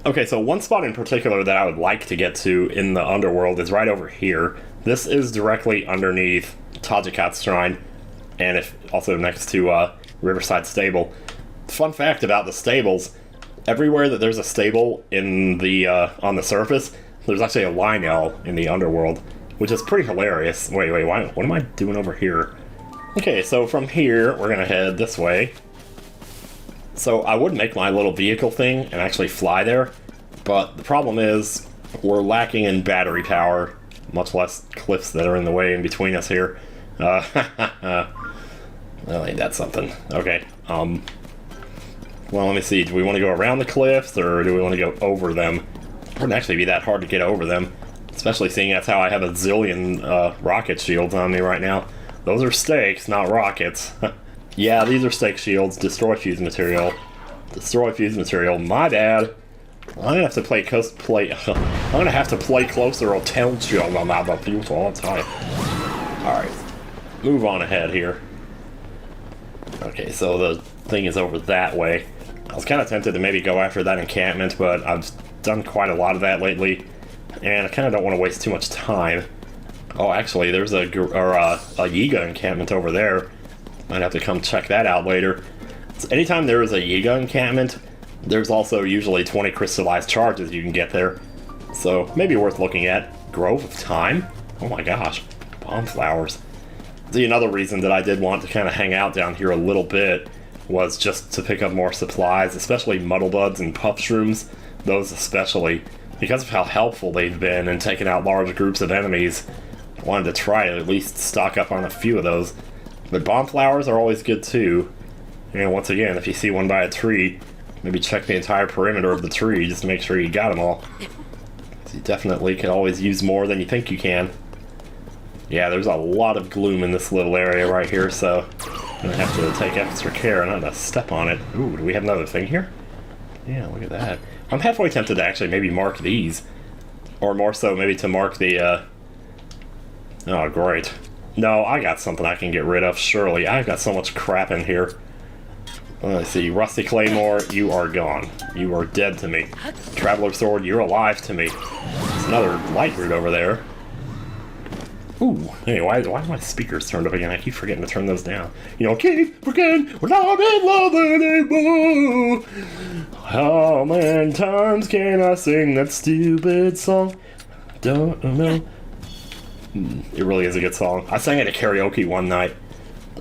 Okay, so one spot in particular that I would like to get to in the underworld is right over here. This is directly underneath TOTK Shrine, and also next to Riverside Stable. Fun fact about the stables, everywhere that there's a stable in the on the surface, there's actually a Lionel in the underworld, which is pretty hilarious. Wait, what am I doing over here? Okay, so from here, we're gonna head this way. So I would make my little vehicle thing and actually fly there, but the problem is we're lacking in battery power, much less cliffs that are in the way in between us here. Well, ain't that something? Okay, well, let me see. Do we want to go around the cliffs, or do we want to go over them? It wouldn't actually be that hard to get over them, especially seeing that's how I have a zillion rocket shields on me right now. Those are stakes, not rockets. Yeah, these are stake shields. Destroy fuse material. Destroy fuse material. My bad. I'm gonna have to play I'm gonna have to play closer attention on that fuse all the time. Alright. Move on ahead here. Okay, so the thing is over that way. I was kind of tempted to maybe go after that encampment, but I've done quite a lot of that lately, and I kind of don't want to waste too much time. Oh, actually, there's a Yiga encampment over there. Might have to come check that out later. So anytime there is a Yiga encampment, there's also usually 20 crystallized charges you can get there. So maybe worth looking at. Grove of Time? Oh my gosh. Bomb flowers. See, another reason that I did want to kind of hang out down here a little bit was just to pick up more supplies, especially muddle buds and puff shrooms. Those especially. Because of how helpful they've been in taking out large groups of enemies, I wanted to try to at least stock up on a few of those. But bomb flowers are always good too. And once again, if you see one by a tree, maybe check the entire perimeter of the tree just to make sure you got them all. You definitely can always use more than you think you can. Yeah, there's a lot of gloom in this little area right here, so I'm gonna have to take extra care not to step on it. Ooh, do we have another thing here? Yeah, look at that. I'm halfway tempted to actually maybe mark these. Or more so, maybe to mark the, Oh, great. No, I got something I can get rid of, surely. I've got so much crap in here. Let's see. Rusty Claymore, you are gone. You are dead to me. Traveler Sword, you're alive to me. There's another light root over there. Ooh, hey, why are my speakers turned up again? I keep forgetting to turn those down. You know, keep forgetting we're not in love anymore. How many times can I sing that stupid song? Don't know. It really is a good song. I sang it at karaoke one night,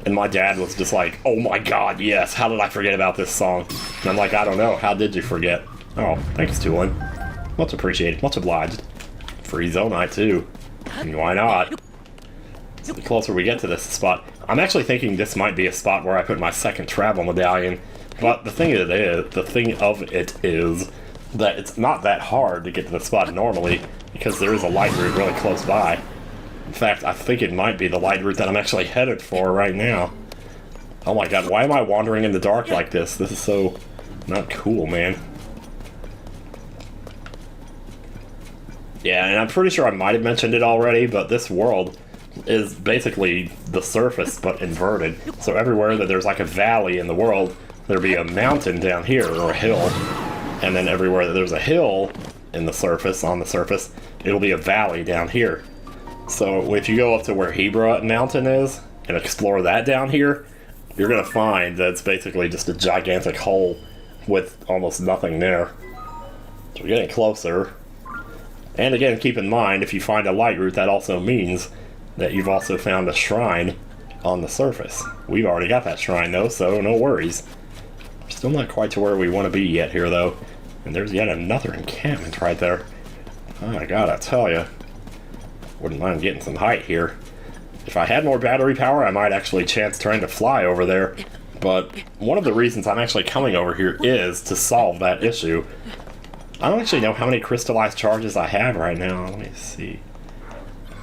and my dad was just like, oh my god, yes, how did I forget about this song? And I'm like, I don't know, how did you forget? Oh, thanks, Tulin. Much appreciated, much obliged. Free Zonite, too. And why not? So the closer we get to this spot, I'm actually thinking this might be a spot where I put my second travel medallion, but the thing of it is that it's not that hard to get to the spot normally, because there is a light route really close by. In fact, I think it might be the light route that I'm actually headed for right now. Oh my god, why am I wandering in the dark like this? This is so not cool, man. Yeah, and I'm pretty sure I might have mentioned it already, but this world is basically the surface, but inverted. So everywhere that there's like a valley in the world, there'll be a mountain down here, or a hill. And then everywhere that there's a hill in the surface, on the surface, it'll be a valley down here. So if you go up to where Hebra Mountain is, and explore that down here, you're gonna find that it's basically just a gigantic hole with almost nothing there. So we're getting closer. And again, keep in mind, if you find a light route, that also means that you've also found a shrine on the surface. We've already got that shrine though, so no worries. We're still not quite to where we want to be yet here though. And there's yet another encampment right there. Oh my god, I tell ya. Wouldn't mind getting some height here. If I had more battery power, I might actually chance trying to fly over there. But one of the reasons I'm actually coming over here is to solve that issue. I don't actually know how many crystallized charges I have right now. Let me see.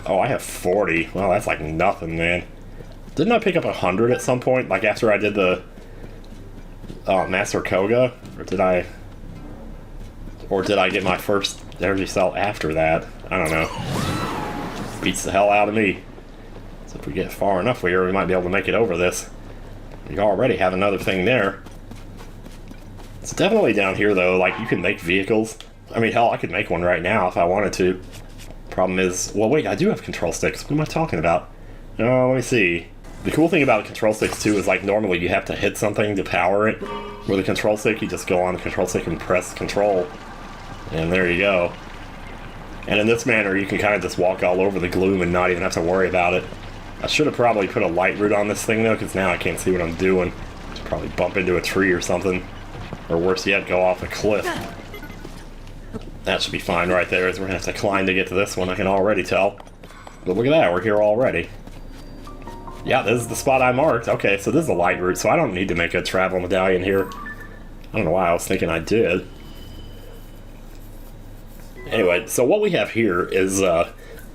Oh, I have 40. Well, that's like nothing, man. Didn't I pick up 100 at some point? Like after I did the Master Koga? Or did I get my first energy cell after that? I don't know. Beats the hell out of me. So if we get far enough here, we might be able to make it over this. You already have another thing there. It's definitely down here though, like you can make vehicles I mean, hell, I could make one right now if I wanted to. Problem is, well, wait, I do have control sticks. What am I talking about? Oh, let me see. The cool thing about control sticks, too, is like normally you have to hit something to power it. With a control stick, you just go on the control stick and press control. And there you go. And in this manner, you can kind of just walk all over the gloom and not even have to worry about it. I should have probably put a light root on this thing, though, because now I can't see what I'm doing. Should probably bump into a tree or something. Or worse yet, go off a cliff. That should be fine right there, as we're going to have to climb to get to this one, I can already tell. But look at that, we're here already. Yeah, this is the spot I marked. Okay, so this is a light route, so I don't need to make a travel medallion here. I don't know why I was thinking I did. Anyway, so what we have here is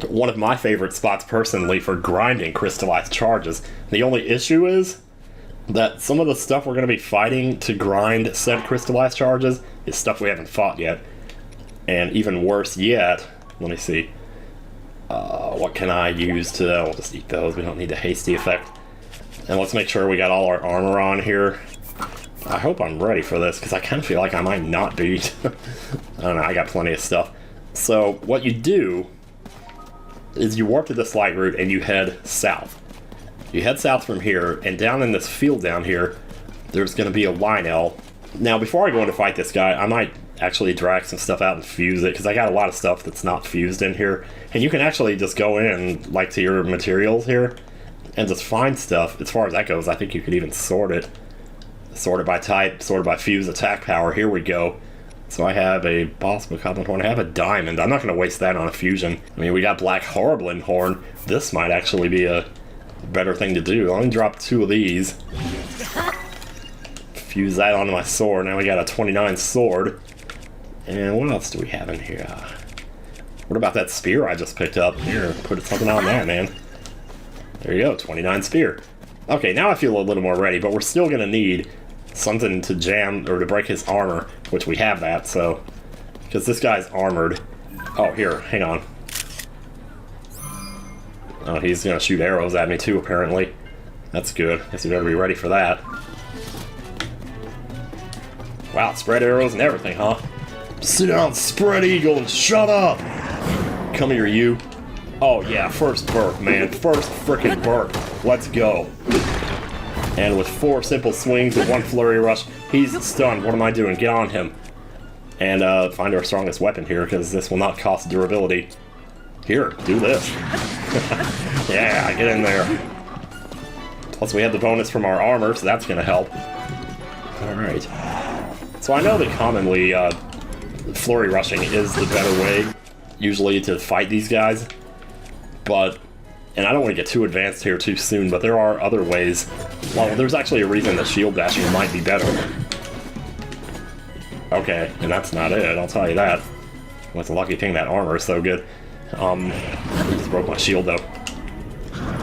one of my favorite spots personally for grinding crystallized charges. The only issue is that some of the stuff we're going to be fighting to grind said crystallized charges is stuff we haven't fought yet. And even worse yet, let me see. What can I use to... We'll just eat those. We don't need the hasty effect. And let's make sure we got all our armor on here. I hope I'm ready for this, because I kind of feel like I might not be. I don't know, I got plenty of stuff. So, what you do is you warp to this light route and you head south. You head south from here, and down in this field down here, there's going to be a Lionel. Now, before I go in to fight this guy, I might actually drag some stuff out and fuse it, because I got a lot of stuff that's not fused in here. And you can actually just go in, like, to your materials here, and just find stuff. As far as that goes, I think you could even sort it. Sort it by type, sort it by fuse, attack power. Here we go. So I have a boss Bokoblin horn. I have a diamond. I'm not going to waste that on a fusion. I mean, we got black Horriblin horn. This might actually be a better thing to do. Let me drop 2 of these. Fuse that onto my sword. Now we got a 29 sword. And what else do we have in here? What about that spear I just picked up? Here, put something on that, man. There you go, 29 spear. Okay, now I feel a little more ready, but we're still going to need something to jam, or to break his armor, which we have that, so... Because this guy's armored. Oh, here, hang on. Oh, he's going to shoot arrows at me too, apparently. That's good. Guess you better be ready for that. Wow, spread arrows and everything, huh? Sit down, spread eagle, and shut up! Come here, you. Oh yeah, first burp, man. First frickin' burp. Let's go. And with 4 simple swings and 1 flurry rush, he's stunned. What am I doing? Get on him. And find our strongest weapon here, because this will not cost durability. Here, do this. Yeah, get in there. Plus we have the bonus from our armor, so that's going to help. Alright. So I know that commonly flurry rushing is the better way, usually, to fight these guys. But, and I don't want to get too advanced here too soon, but there are other ways. Well, there's actually a reason that shield dashing might be better. Okay, and that's not it, I'll tell you that. Well, it's a lucky thing that armor is so good. Just broke my shield though.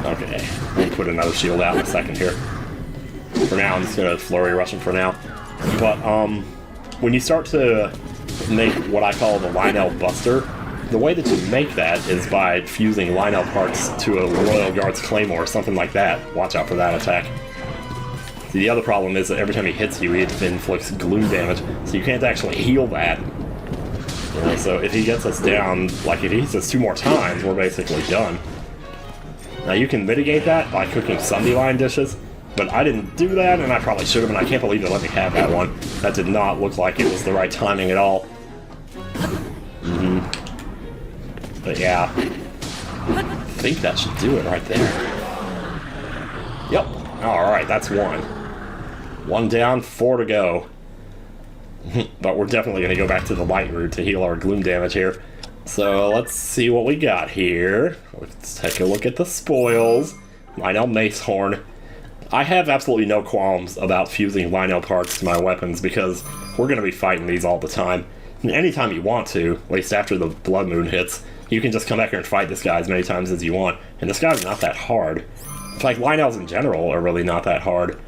Okay, we'll put another shield out in a second here. For now, I'm just gonna flurry rush him for now. But, when you start to make what I call the Lionel Buster, the way that you make that is by fusing Lionel parts to a Royal Guard's Claymore or something like that. Watch out for that attack. See, the other problem is that every time he hits you, it inflicts gloom damage, so you can't actually heal that. You know, so if he gets us down, like if he hits us 2 more times, we're basically done. Now you can mitigate that by cooking Sunday line dishes, but I didn't do that, and I probably should have, and I can't believe they let me have that one. That did not look like it was the right timing at all. But yeah, I think that should do it right there. Yep. Alright, that's 1. 1 down, 4 to go. But we're definitely going to go back to the light route to heal our gloom damage here. So let's see what we got here. Let's take a look at the spoils. Lionel Mace Horn. I have absolutely no qualms about fusing Lionel parts to my weapons, because we're going to be fighting these all the time. And anytime you want to, at least after the Blood Moon hits, you can just come back here and fight this guy as many times as you want. And this guy's not that hard. In fact, Lionels in general are really not that hard.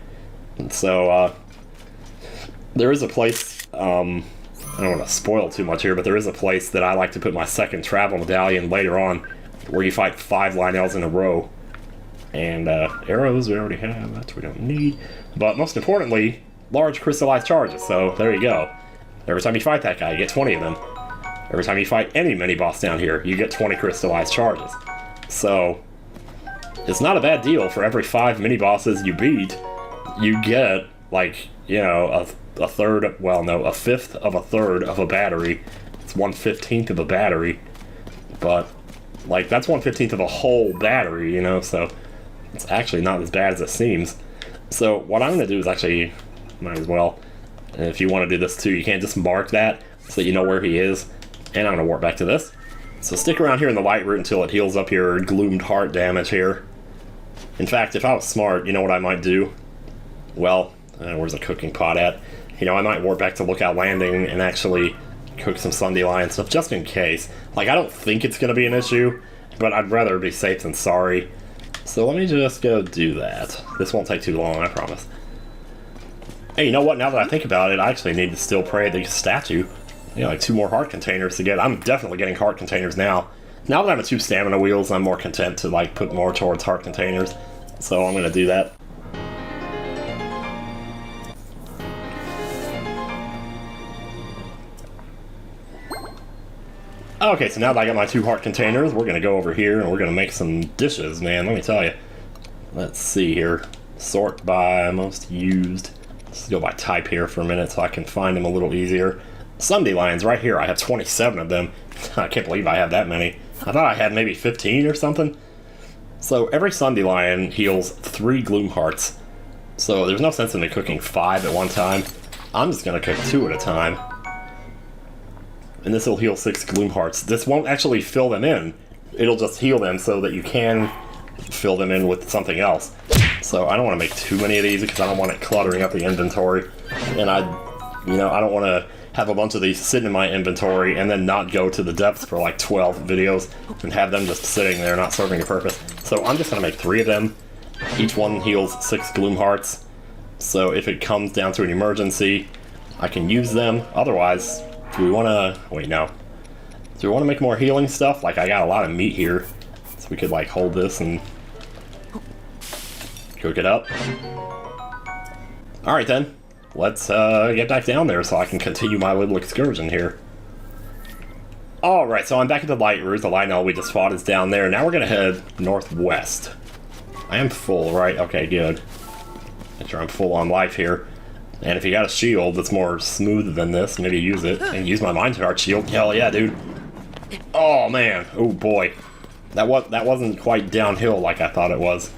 And so, there is a place, I don't want to spoil too much here, but there is a place that I like to put my second travel medallion later on, where you fight 5 Lionels in a row. And, arrows we already have, that we don't need. But most importantly, large crystallized charges, so there you go. Every time you fight that guy, you get 20 of them. Every time you fight any mini-boss down here, you get 20 crystallized charges. So, it's not a bad deal. For every 5 mini-bosses you beat, you get, like, you know, a third, well, no, a fifth of a third of a battery. It's 1/15 of a battery. But, like, that's 1/15 of a whole battery, you know, so it's actually not as bad as it seems. So, what I'm going to do is actually, might as well, and if you want to do this too, you can't just mark that so that you know where he is. And I'm going to warp back to this. So stick around here in the light route until it heals up your gloomed heart damage here. In fact, if I was smart, you know what I might do? Well, where's the cooking pot at? You know, I might warp back to Lookout Landing and actually cook some Sunday Lion stuff just in case. Like, I don't think it's going to be an issue, but I'd rather be safe than sorry. So let me just go do that. This won't take too long, I promise. Hey, you know what? Now that I think about it, I actually need to still pray the statue. You know, like 2 more heart containers to get. I'm definitely getting heart containers now. Now that I have 2 stamina wheels, I'm more content to, like, put more towards heart containers. So I'm going to do that. Okay, so now that I got my 2 heart containers, we're going to go over here and we're going to make some dishes, man. Let me tell you. Let's see here. Sort by most used. Let's go by type here for a minute so I can find them a little easier. Sunday Lions right here. I have 27 of them. I can't believe I have that many. I thought I had maybe 15 or something. So every Sunday Lion heals 3 Gloom Hearts. So there's no sense in me cooking 5 at one time. I'm just going to cook 2 at a time. And this will heal 6 Gloom Hearts. This won't actually fill them in. It'll just heal them so that you can fill them in with something else. So I don't want to make too many of these because I don't want it cluttering up the inventory. And I don't want to have a bunch of these sitting in my inventory and then not go to the depths for like 12 videos and have them just sitting there not serving a purpose. So I'm just going to make 3 of them. Each one heals 6 Gloom Hearts. So if it comes down to an emergency, I can use them. Otherwise, do we want to... wait, no. Do we want to make more healing stuff? Like, I got a lot of meat here. So we could, like, hold this and cook it up. Alright then. Let's get back down there so I can continue my little excursion here. Alright, so I'm back at the light route. The light we just fought is down there. Now we're going to head northwest. I am full, right? Okay, good. Make sure I'm full on life here. And if you got a shield that's more smooth than this, maybe use it. And use my Mind Heart shield. Hell yeah, dude. Oh, man. Oh, boy. That wasn't quite downhill like I thought it was.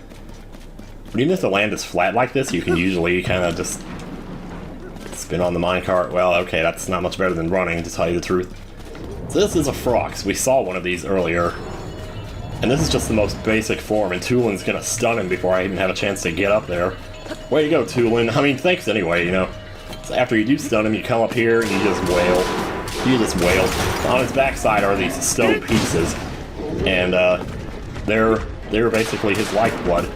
But even if the land is flat like this, you can usually kind of just spin on the minecart. Well, okay, that's not much better than running, to tell you the truth. So this is a Frox. We saw one of these earlier. And this is just the most basic form, and Tulin's gonna stun him before I even have a chance to get up there. Way to go, Tulin. I mean, thanks anyway, you know. So after you do stun him, you come up here and you just wail. You just wail. On his backside are these stone pieces. And, they're basically his lifeblood.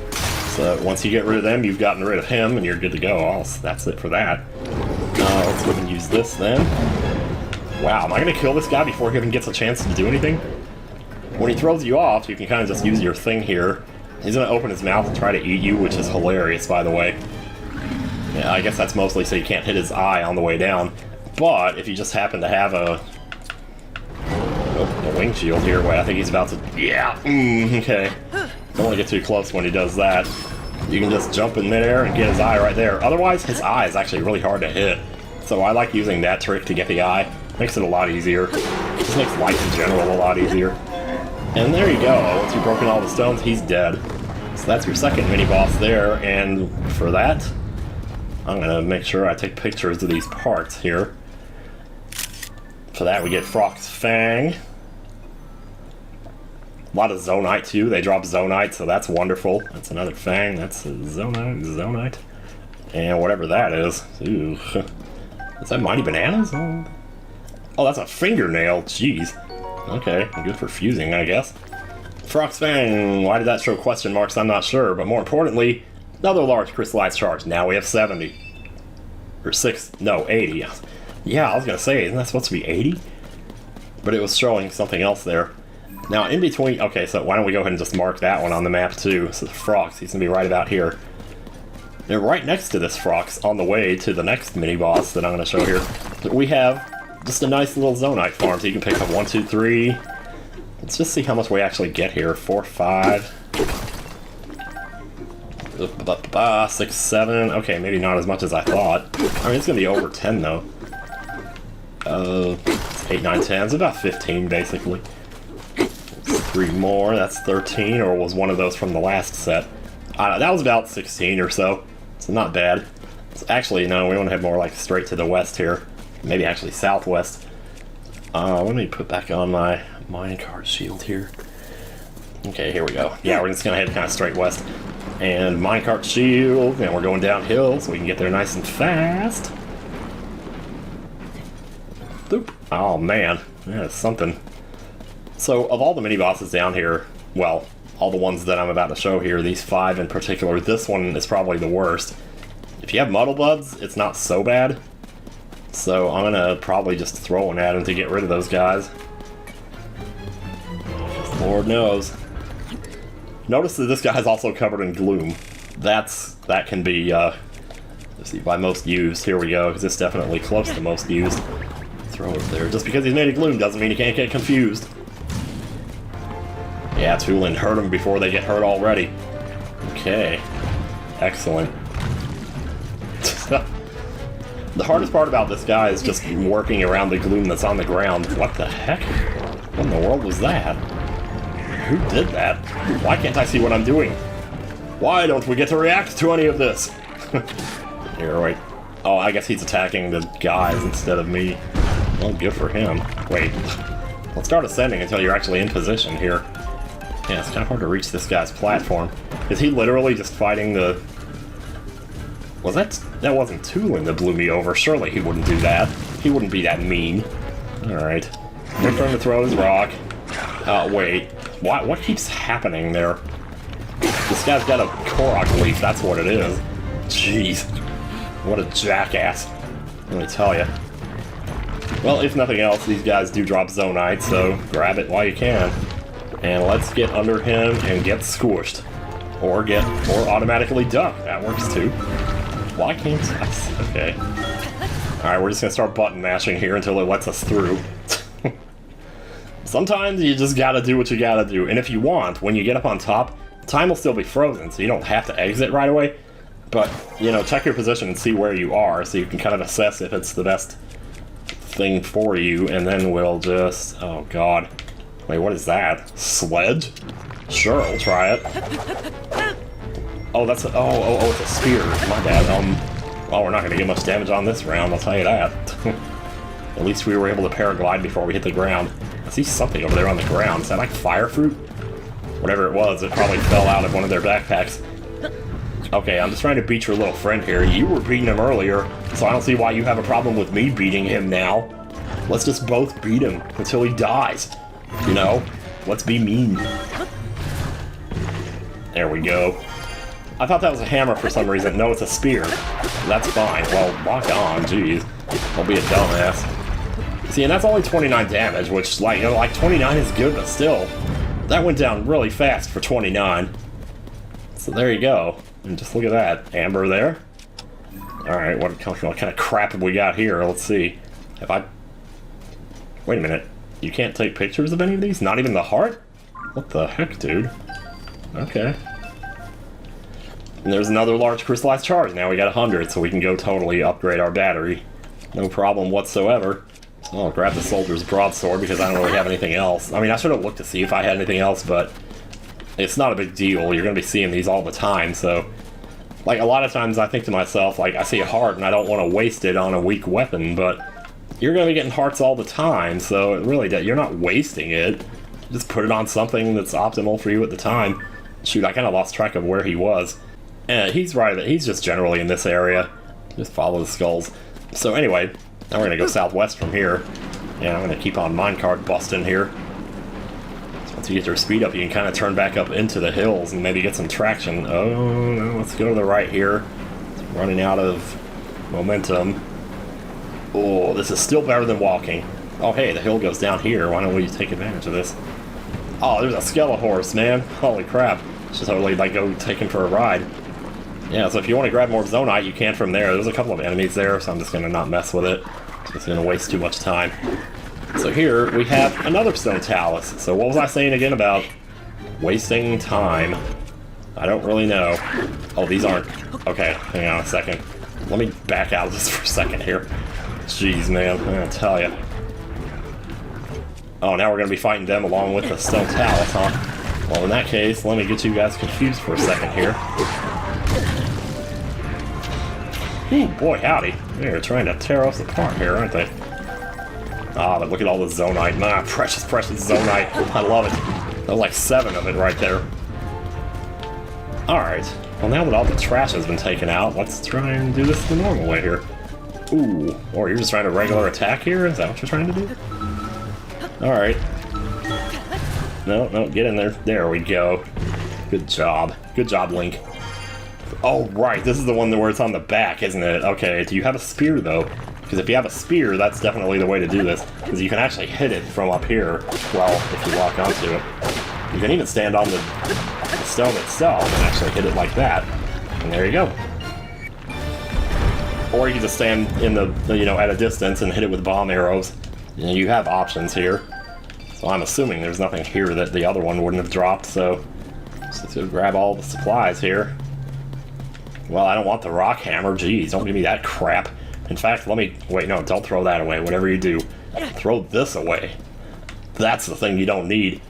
So once you get rid of them, you've gotten rid of him, and you're good to go. Oh, that's it for that. Let's go and use this then. Wow, am I gonna kill this guy before he even gets a chance to do anything? When he throws you off, you can kind of just use your thing here. He's gonna open his mouth and try to eat you, which is hilarious, by the way. Yeah, I guess that's mostly so you can't hit his eye on the way down. But if you just happen to have a wing shield here, wait, I think he's about to... yeah, okay. Don't want to get too close when he does that. You can just jump in midair and get his eye right there. Otherwise, his eye is actually really hard to hit. So I like using that trick to get the eye. Makes it a lot easier. Just makes life in general a lot easier. And there you go. Once you've broken all the stones, he's dead. So that's your second mini-boss there. And for that, I'm going to make sure I take pictures of these parts here. For that, we get Frock's Fang. A lot of Zonite, too. They drop Zonite, so that's wonderful. That's another Fang. That's a Zonite. And whatever that is. Ooh. Is that Mighty Bananas? Oh, that's a fingernail. Jeez. Okay, good for fusing, I guess. Frock's Fang. Why did that show question marks? I'm not sure. But more importantly, another large crystallized charge. Now we have 70. Or 80. Yeah, I was going to say, isn't that supposed to be 80? But it was showing something else there. Now, in between... okay, so why don't we go ahead and just mark that one on the map, too. So Frox, he's going to be right about here. And right next to this Frox, on the way to the next mini-boss that I'm going to show here, we have just a nice little zonite farm. So you can pick up 1, 2, 3. Let's just see how much we actually get here. 4, 5. 6, 7. Okay, maybe not as much as I thought. I mean, it's gonna be over 10 though. 8, 9, 10. It's about 15 basically. 3 more. That's 13, or was one of those from the last set? That was about 16 or so. So not bad. It's actually, no, we want to head more like straight to the west here. Maybe actually southwest. Let me put back on my minecart shield here. Okay, here we go. Yeah, we're just gonna head kind of straight west. And minecart shield, and we're going downhill so we can get there nice and fast. Boop. Oh man, that's something. So, of all the mini-bosses down here, well, all the ones that I'm about to show here, these 5 in particular, this one is probably the worst. If you have Muddle Buds, it's not so bad. So I'm gonna probably just throw one at him to get rid of those guys. Lord knows. Notice that this guy's also covered in gloom. That can be, let's see, by most used. Here we go, because it's definitely close to most used. Throw it there. Just because he's made of gloom doesn't mean he can't get confused. Yeah, Tulin, hurt them before they get hurt already. Okay. Excellent. The hardest part about this guy is just working around the gloom that's on the ground. What the heck? What in the world was that? Who did that? Why can't I see what I'm doing? Why don't we get to react to any of this? Here, wait. Oh, I guess he's attacking the guys instead of me. Well, good for him. Wait. Let's start ascending until you're actually in position here. Yeah, it's kind of hard to reach this guy's platform. Is he literally just fighting the... Was that wasn't Tulin that blew me over. Surely he wouldn't do that. He wouldn't be that mean. Alright. Wait for him to throw his rock. Wait. What keeps happening there? This guy's got a Korok leaf, that's what it is. Jeez. What a jackass. Let me tell you. Well, if nothing else, these guys do drop Zonite, so grab it while you can. And let's get under him and get squished. Or automatically duck. That works too. Why can't I see? Okay. Alright, we're just gonna start button mashing here until it lets us through. Sometimes you just gotta do what you gotta do. And if you want, when you get up on top, time will still be frozen, so you don't have to exit right away. But, you know, check your position and see where you are, so you can kind of assess if it's the best thing for you, and then we'll just... Oh, God. Wait, what is that? Sledge? Sure, I'll try it. Oh, that's a... Oh, it's a spear. My bad. Well, we're not gonna get much damage on this round, I'll tell you that. At least we were able to paraglide before we hit the ground. I see something over there on the ground. Is that like fire fruit? Whatever it was, it probably fell out of one of their backpacks. Okay, I'm just trying to beat your little friend here. You were beating him earlier, so I don't see why you have a problem with me beating him now. Let's just both beat him until he dies. You know? Let's be mean. There we go. I thought that was a hammer for some reason. No, it's a spear. That's fine. Well, lock on. Jeez. I'll be a dumbass. See, and that's only 29 damage, which, like, you know, like 29 is good, but still, that went down really fast for 29. So there you go. And just look at that. Amber there. Alright, what kind of crap have we got here? Let's see. Have I... Wait a minute. You can't take pictures of any of these? Not even the heart? What the heck, dude? Okay. And there's another large crystallized charge. Now we got 100, so we can go totally upgrade our battery. No problem whatsoever. So I'll grab the soldier's broadsword because I don't really have anything else. I mean, I should have looked to see if I had anything else, but it's not a big deal. You're going to be seeing these all the time, so... Like, a lot of times I think to myself, like, I see a heart and I don't want to waste it on a weak weapon, but you're going to be getting hearts all the time, so it really, you're not wasting it. Just put it on something that's optimal for you at the time. Shoot, I kind of lost track of where he was. He's right, he's just generally in this area. Just follow the skulls. So anyway, now we're going to go southwest from here. Yeah, I'm going to keep on minecart busting here. So once you get your speed up, you can kind of turn back up into the hills and maybe get some traction. Oh, no, let's go to the right here. It's running out of momentum. Oh, this is still better than walking. Oh, hey, the hill goes down here. Why don't we take advantage of this? Oh, there's a Skellahorse, man. Holy crap. Should totally, like, go take him for a ride. Yeah, so if you want to grab more Zonite, you can from there. There's a couple of enemies there, so I'm just going to not mess with it. It's gonna waste too much time. So here we have another stone talus. So what was I saying again about wasting time? I don't really know. Oh, these aren't... Okay, hang on a second. Let me back out of this for a second here. Jeez, man, I'm gonna tell you. Oh, now we're gonna be fighting them along with the stone talus, huh? Well, in that case, let me get you guys confused for a second here. Ooh, boy, howdy. They're trying to tear us apart here, aren't they? Ah, but look at all the zonite. Ah, precious, precious zonite. I love it. There's like 7 of it right there. Alright. Well, now that all the trash has been taken out, let's try and do this the normal way here. Ooh. Or you're just trying to regular attack here? Is that what you're trying to do? Alright. No, no, get in there. There we go. Good job. Good job, Link. Oh, right. This is the one where it's on the back, isn't it? Okay. Do you have a spear, though? Because if you have a spear, that's definitely the way to do this. Because you can actually hit it from up here. Well, if you lock onto it. You can even stand on the stone itself and actually hit it like that. And there you go. Or you can just stand in the you know, at a distance and hit it with bomb arrows. You know, you have options here. So I'm assuming there's nothing here that the other one wouldn't have dropped, so let's go grab all the supplies here. Well, I don't want the rock hammer. Jeez, don't give me that crap. In fact, let me... Wait, no, don't throw that away. Whatever you do, throw this away. That's the thing you don't need.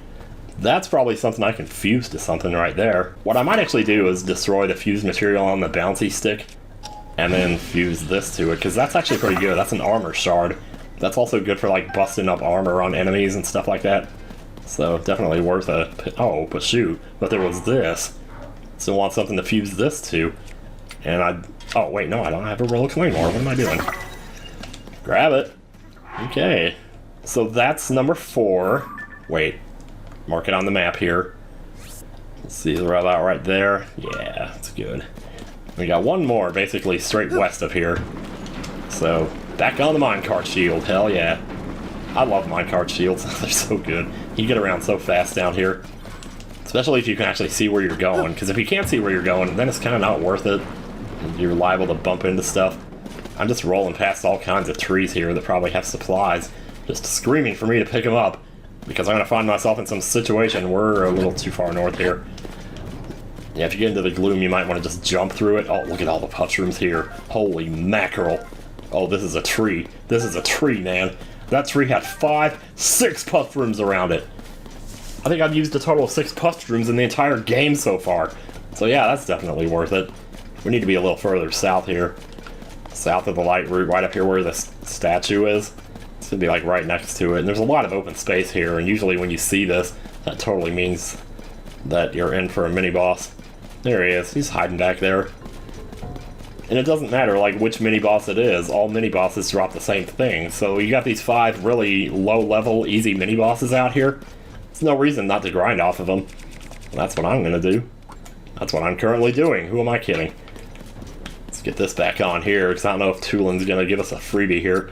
That's probably something I can fuse to something right there. What I might actually do is destroy the fused material on the bouncy stick and then fuse this to it, because that's actually pretty good. That's an armor shard. That's also good for, like, busting up armor on enemies and stuff like that. So, definitely worth a... Oh, but shoot. But there was this. So I want something to fuse this to. And I... Oh, wait, no, I don't have a roll of claymore. What am I doing? Grab it. Okay. So that's number 4. Wait. Mark it on the map here. Let's see, the route out right there. Yeah, that's good. We got one more, basically straight west of here. So, back on the minecart shield. Hell yeah. I love minecart shields. They're so good. You get around so fast down here. Especially if you can actually see where you're going. Because if you can't see where you're going, then it's kind of not worth it. You're liable to bump into stuff. I'm just rolling past all kinds of trees here that probably have supplies. Just screaming for me to pick them up. Because I'm going to find myself in some situation. We're a little too far north here. Yeah, if you get into the gloom, you might want to just jump through it. Oh, look at all the mushrooms here. Holy mackerel. Oh, this is a tree. This is a tree, man. That tree had 6 mushrooms around it. I think I've used a total of 6 mushrooms in the entire game so far. So yeah, that's definitely worth it. We need to be a little further south here. South of the light route, right up here where the statue is. It's gonna be like right next to it. And there's a lot of open space here, and usually when you see this, that totally means that you're in for a mini-boss. There he is. He's hiding back there. And it doesn't matter like which mini-boss it is. All mini-bosses drop the same thing. So you got these 5 really low-level, easy mini-bosses out here. There's no reason not to grind off of them. And that's what I'm gonna do. That's what I'm currently doing. Who am I kidding? Let's get this back on here, because I don't know if Tulin's gonna give us a freebie here.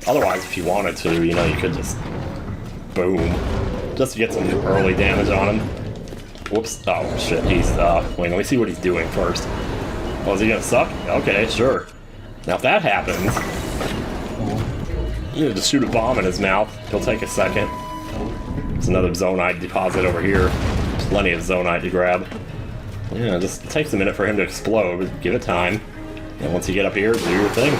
Otherwise, if you wanted to, you know, you could just... Boom. Just to get some early damage on him. Whoops. Oh, shit. He's, wait, let me see what he's doing first. Oh, is he gonna suck? Okay, sure. Now, if that happens... You know, just shoot a bomb in his mouth. He'll take a second. There's another zonite deposit over here. Plenty of zonite to grab. Yeah, it just takes a minute for him to explode. Give it time. And once you get up here, do your thing.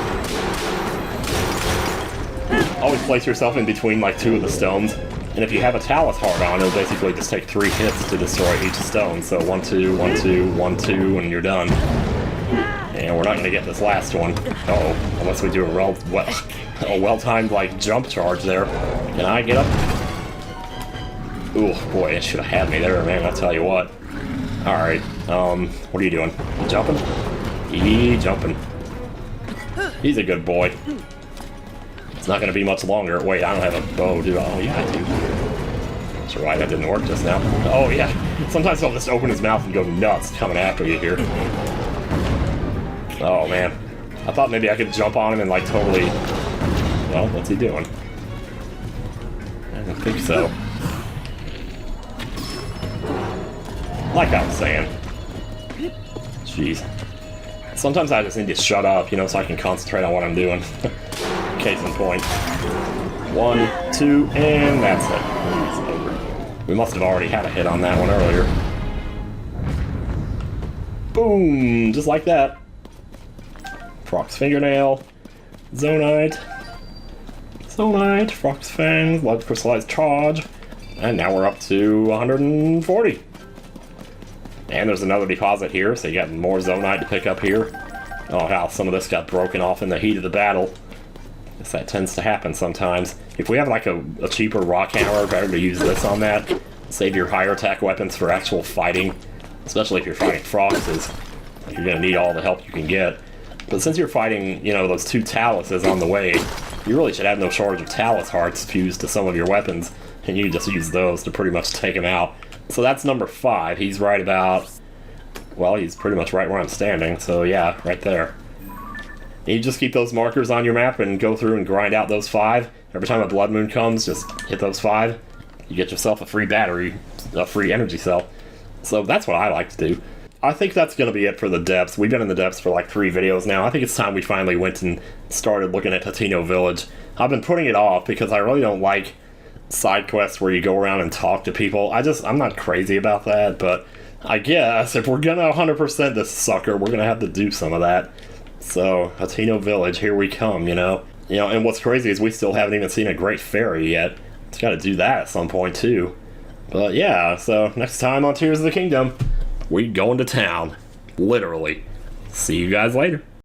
Always place yourself in between, like, 2 of the stones. And if you have a talus heart on, it'll basically just take 3 hits to destroy each stone. So 1, 2, 1, 2, 1, 2, and you're done. And we're not going to get this last one. Uh-oh. Unless we do a well-timed, like, jump charge there. Can I get up? Ooh, boy, it should have had me there, man. I'll tell you what. Alright, what are you doing? Jumping? Jumping. He's a good boy. It's not going to be much longer. Wait, I don't have a bow, do I? Oh, yeah, I do. That's right, that didn't work just now. Oh, yeah. Sometimes he'll just open his mouth and go nuts coming after you here. Oh, man. I thought maybe I could jump on him and, like, totally... Well, what's he doing? I don't think so. Like I was saying. Jeez. Sometimes I just need to shut up, you know, so I can concentrate on what I'm doing. case in point. 1, 2, and that's it. It's over. We must have already had a hit on that one earlier. Boom! Just like that. Frog's Fingernail. Zonite. Zonite. Frog's Fangs. Large Crystallized Charge. And now we're up to 140. And there's another deposit here, so you got more Zonite to pick up here. Oh, how some of this got broken off in the heat of the battle. Guess that tends to happen sometimes. If we have like a cheaper rock hammer, better to use this on that. Save your higher attack weapons for actual fighting. Especially if you're fighting Froxes. You're going to need all the help you can get. But since you're fighting, you know, those 2 Taluses on the way, you really should have no shortage of Talus Hearts fused to some of your weapons. And you just use those to pretty much take them out. So that's number 5. He's right about... Well, he's pretty much right where I'm standing. So yeah, right there. You just keep those markers on your map and go through and grind out those 5. Every time a Blood Moon comes, just hit those 5. You get yourself a free battery, a free energy cell. So that's what I like to do. I think that's going to be it for the depths. We've been in the depths for like 3 videos now. I think it's time we finally went and started looking at Tatino Village. I've been putting it off because I really don't like side quests where you go around and talk to people. I'm not crazy about that, but I guess if we're gonna 100% this sucker, we're gonna have to do some of that. So, Tatino Village, here we come, you know? And what's crazy is we still haven't even seen a Great Fairy yet. It's gotta do that at some point, too. But yeah, so next time on Tears of the Kingdom, we going to town. Literally. See you guys later.